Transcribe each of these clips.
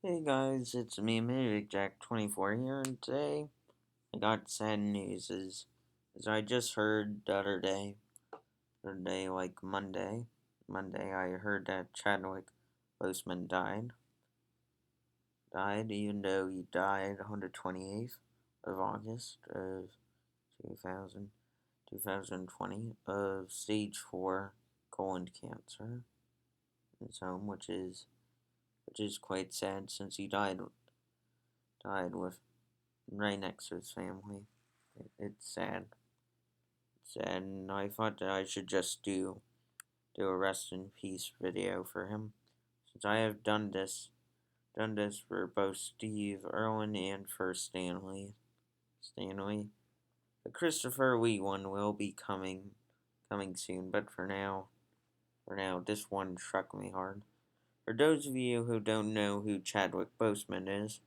Hey guys, it's me, Jack24 here, and today I got sad news. As I just heard the other day, like Monday, I heard that Chadwick Boseman died, even though he died on the 28th of August of 2000, 2020 of stage 4 colon cancer in his home, which is quite sad since he died with right next to his family. It's sad. It's sad, and I thought that I should just do a rest in peace video for him, since I have done this for both Steve Irwin and for Stanley. The Christopher Lee one will be coming soon, but for now, this one struck me hard. For those of you who don't know who Chadwick Boseman is,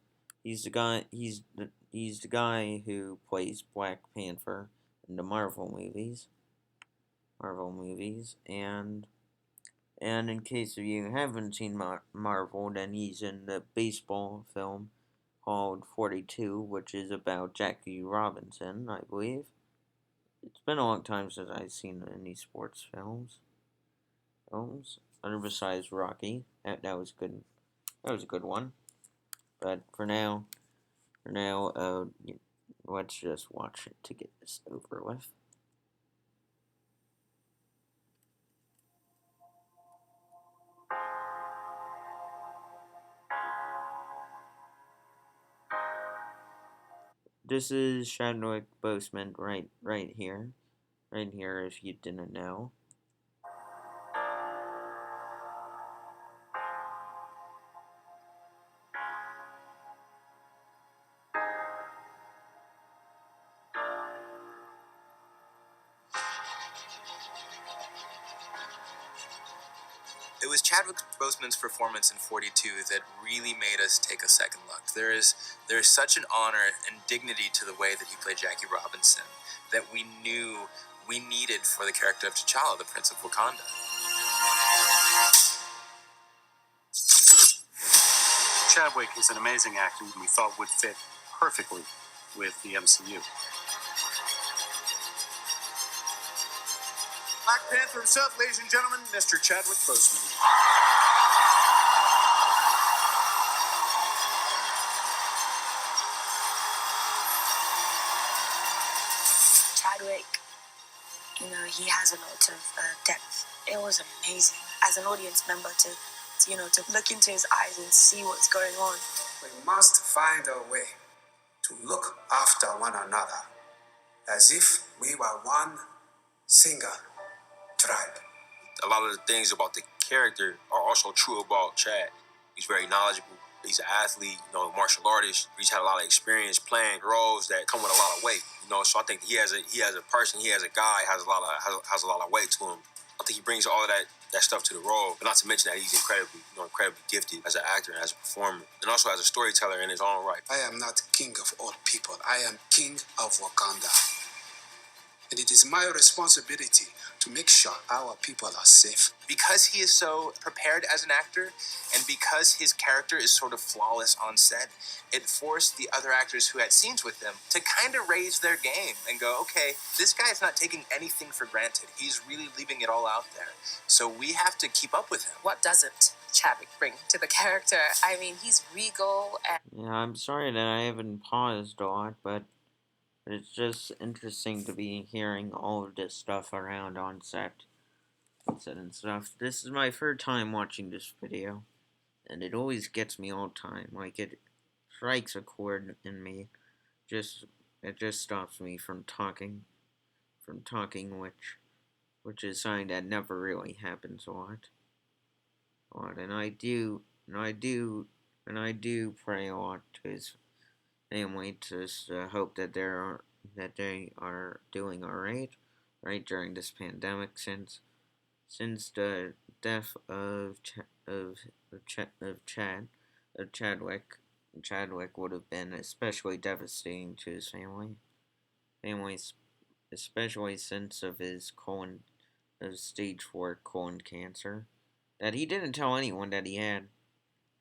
he's the guy. He's the guy who plays Black Panther in the Marvel movies, and in case of you haven't seen Marvel, then he's in the baseball film called 42, which is about Jackie Robinson, I believe. It's been a long time since I've seen any sports other besides Rocky. That was good. That was a good one. But for now, let's just watch it to get this over with. This is Chadwick Boseman right here. Right here, if you didn't know. It was Chadwick Boseman's performance in 42 that really made us take a second look. There is such an honor and dignity to the way that he played Jackie Robinson that we knew we needed for the character of T'Challa, the Prince of Wakanda. Chadwick is an amazing actor and we thought would fit perfectly with the MCU. Black Panther himself, ladies and gentlemen, Mr. Chadwick Boseman. Chadwick, he has a lot of depth. It was amazing as an audience member to look into his eyes and see what's going on. We must find a way to look after one another as if we were one single tribe. A lot of the things about the character are also true about Chad. He's very knowledgeable. He's an athlete, martial artist. He's had a lot of experience playing roles that come with a lot of weight. So I think he has a person, he has a guy, has a lot of weight to him. I think he brings all of that stuff to the role. But not to mention that he's incredibly gifted as an actor and as a performer, and also as a storyteller in his own right. I am not king of all people. I am king of Wakanda. And it is my responsibility to make sure our people are safe. Because he is so prepared as an actor, and because his character is sort of flawless on set, it forced the other actors who had scenes with him to kind of raise their game and go, okay, this guy's not taking anything for granted. He's really leaving it all out there. So we have to keep up with him. What doesn't Chadwick bring to the character? I mean, he's regal and... Yeah, I'm sorry that I haven't paused a lot, but it's just interesting to be hearing all of this stuff around on set and stuff. This is my third time watching this video, and it always gets me all the time. Like, it strikes a chord in me. It just stops me from talking, which is something that never really happens a lot. And I do pray a lot to his family, to hope that they are doing alright, right, during this pandemic, since the death of Chadwick would have been especially devastating to his families, especially since of his stage 4 colon cancer, that he didn't tell anyone that he had.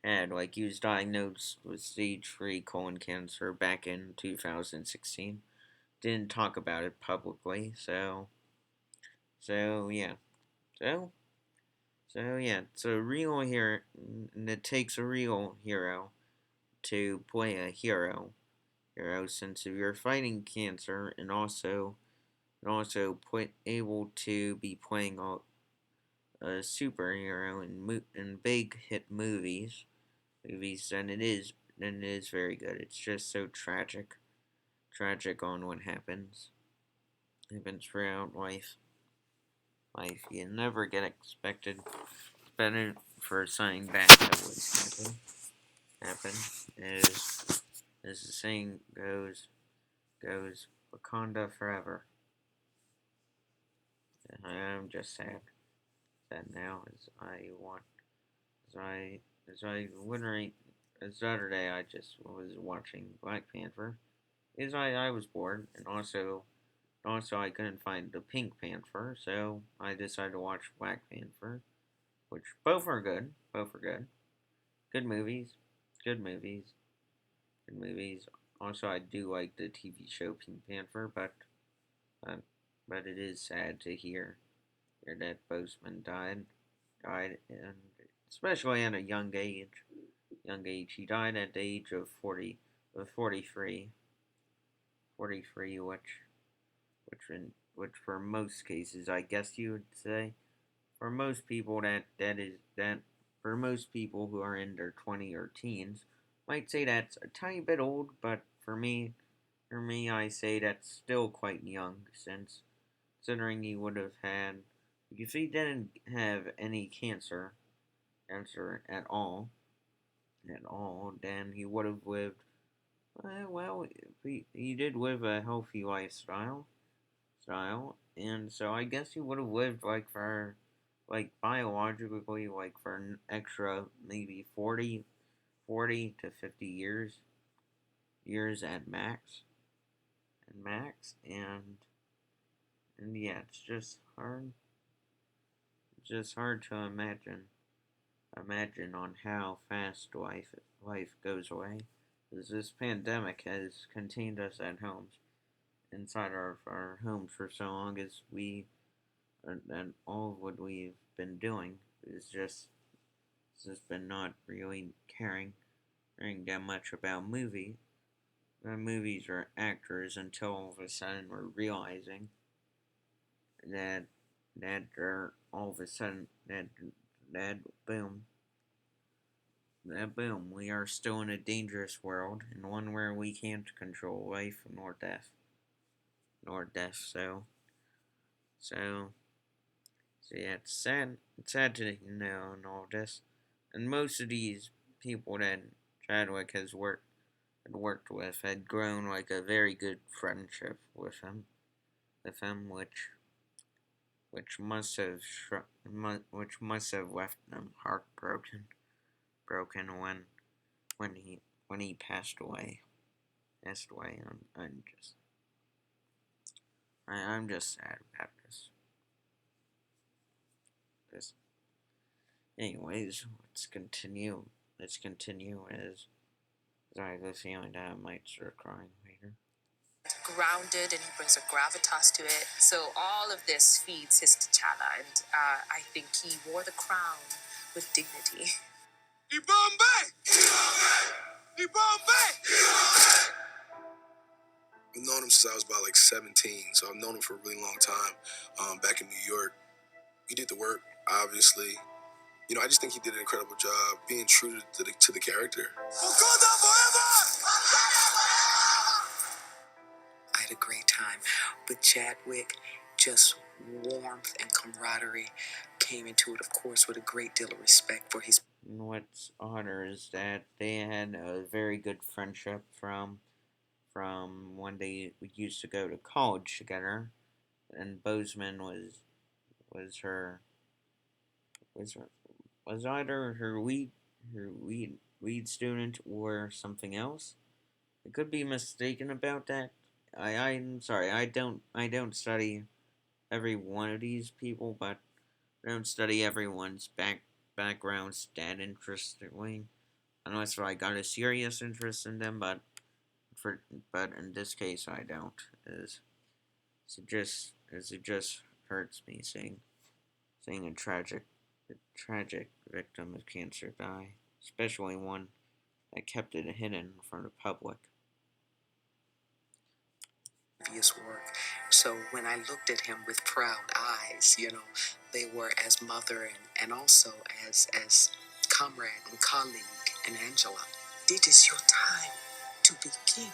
had. Like, he was diagnosed with stage 3 colon cancer back in 2016. Didn't talk about it publicly, so yeah. So, so yeah, it's a real hero, and it takes a real hero to play a hero, since if you're fighting cancer and also able to be playing a superhero in big hit movies, then it is very good. It's just so tragic on what happens throughout life. You never get expected better for something bad that would happen. As the saying goes, Wakanda forever. I'm just sad now, as I literally, as the other day I just was watching Black Panther. As I was bored, and also I couldn't find the Pink Panther, so I decided to watch Black Panther, which both are good, good movies, good movies, good movies. Also, I do like the TV show Pink Panther, uh, but it is sad to hear that Boseman died, and especially at a young age. He died at the age of 43, 43, which for most cases, I guess you would say, for most people that for most people who are in their 20 or teens, might say that's a tiny bit old, but for me, I say that's still quite young, since considering he would have had, if he didn't have any cancer at all, then he would have lived. Well, he did live a healthy and so I guess he would have lived like biologically, like for an extra maybe 40 to 50 years at max, and yeah, it's just hard to imagine on how fast life goes away, because this pandemic has contained us at homes, inside our homes, for so long as and all of what we've been doing is just been not really caring that much about movies or actors, until all of a sudden we're realizing that they're all of a sudden that boom we are still in a dangerous world, and one where we can't control life nor death. So yeah, it's sad to know and all this, and most of these people that Chadwick had worked with had grown like a very good friendship with him, which must have left them heartbroken when he passed away. I'm just sad about this. Anyways, let's continue as I have a feeling that I might start crying later. Grounded, and he brings a gravitas to it. So all of this feeds his T'Challa, and I think he wore the crown with dignity. I've known him since I was about like 17, so I've known him for a really long time. Back in New York, he did the work, obviously. I just think he did an incredible job being true to the character. Wakanda forever! I had a great time, but Chadwick, just warmth and camaraderie came into it, of course, with a great deal of respect for his. And what's odder is that they had a very good friendship from when they used to go to college together, and Boseman was her was either her lead student or something else. I could be mistaken about that. I'm sorry. I don't study every one of these people, but I don't study everyone's backgrounds that interestingly. unless I got a serious interest in them, but in this case I don't. It just hurts me seeing a tragic victim of cancer die, especially one that kept it hidden from the public. Previous work. So when I looked at him with proud eyes, they were as mother and also as comrade and colleague and Angela. It is your time to be king.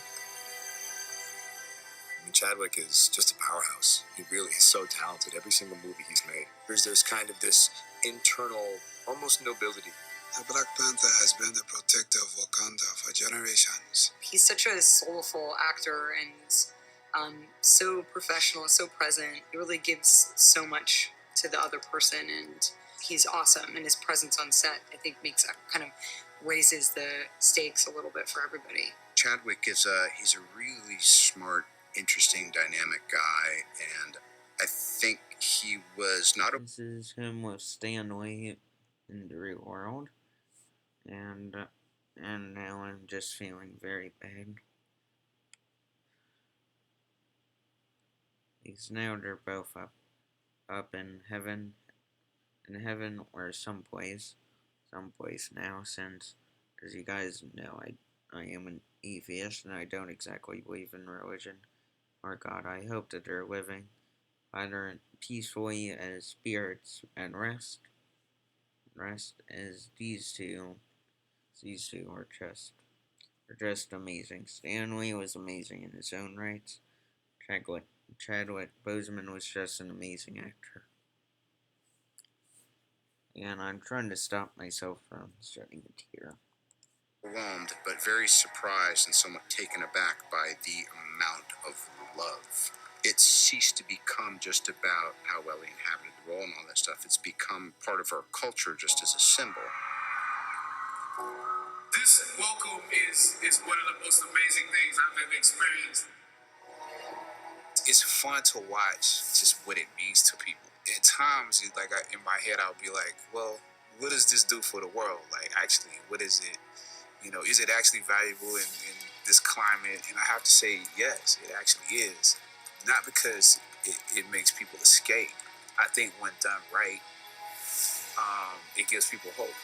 I mean, Chadwick is just a powerhouse. He really is so talented. Every single movie he's made, there's kind of this internal, almost nobility. The Black Panther has been the protector of Wakanda for generations. He's such a soulful actor and so professional, so present. He really gives so much to the other person, and he's awesome. And his presence on set, I think, makes that kind of raises the stakes a little bit for everybody. Chadwick he's a really smart, interesting, dynamic guy, and I think he was not a. This is him with Stanley in the real world, and now I'm just feeling very bad. Because now they're both up in heaven or someplace now, since, as you guys know, I am an atheist and I don't exactly believe in religion or God. I hope that they're living either peacefully as spirits at rest as these two are just amazing. Stanley was amazing in his own rights. Chadwick Boseman was just an amazing actor. And I'm trying to stop myself from shedding a tear. Overwhelmed, but very surprised and somewhat taken aback by the amount of love. It's ceased to become just about how well he inhabited the role and all that stuff. It's become part of our culture just as a symbol. This welcome is one of the most amazing things I've ever experienced. It's fun to watch just what it means to people. At times, in my head, I'll be like, well, what does this do for the world? Like, actually, what is it? Is it actually valuable in this climate? And I have to say, yes, it actually is. Not because it makes people escape. I think when done right, it gives people hope.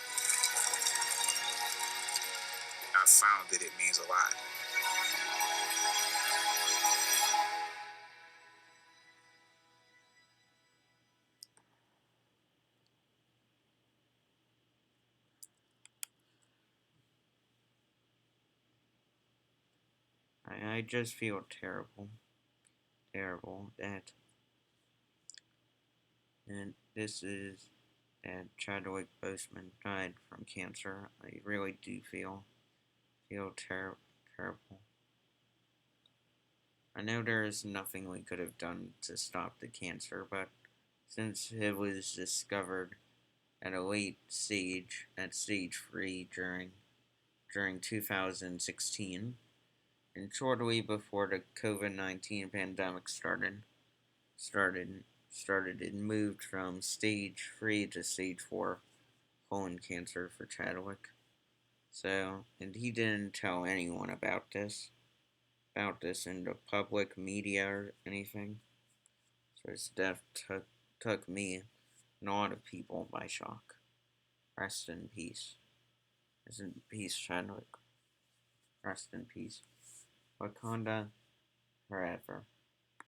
I found that it means a lot. I just feel terrible that Chadwick Boseman died from cancer. I really do feel terrible. I know there is nothing we could have done to stop the cancer, but since it was discovered at a late stage, at stage 3 during 2016, and shortly before the COVID-19 pandemic started, it moved from stage 3 to stage 4 colon cancer for Chadwick. So, and he didn't tell anyone about this in the public media or anything. So his death took me and a lot of people by shock. Rest in peace. Rest in peace, Chadwick. Rest in peace. Wakanda forever.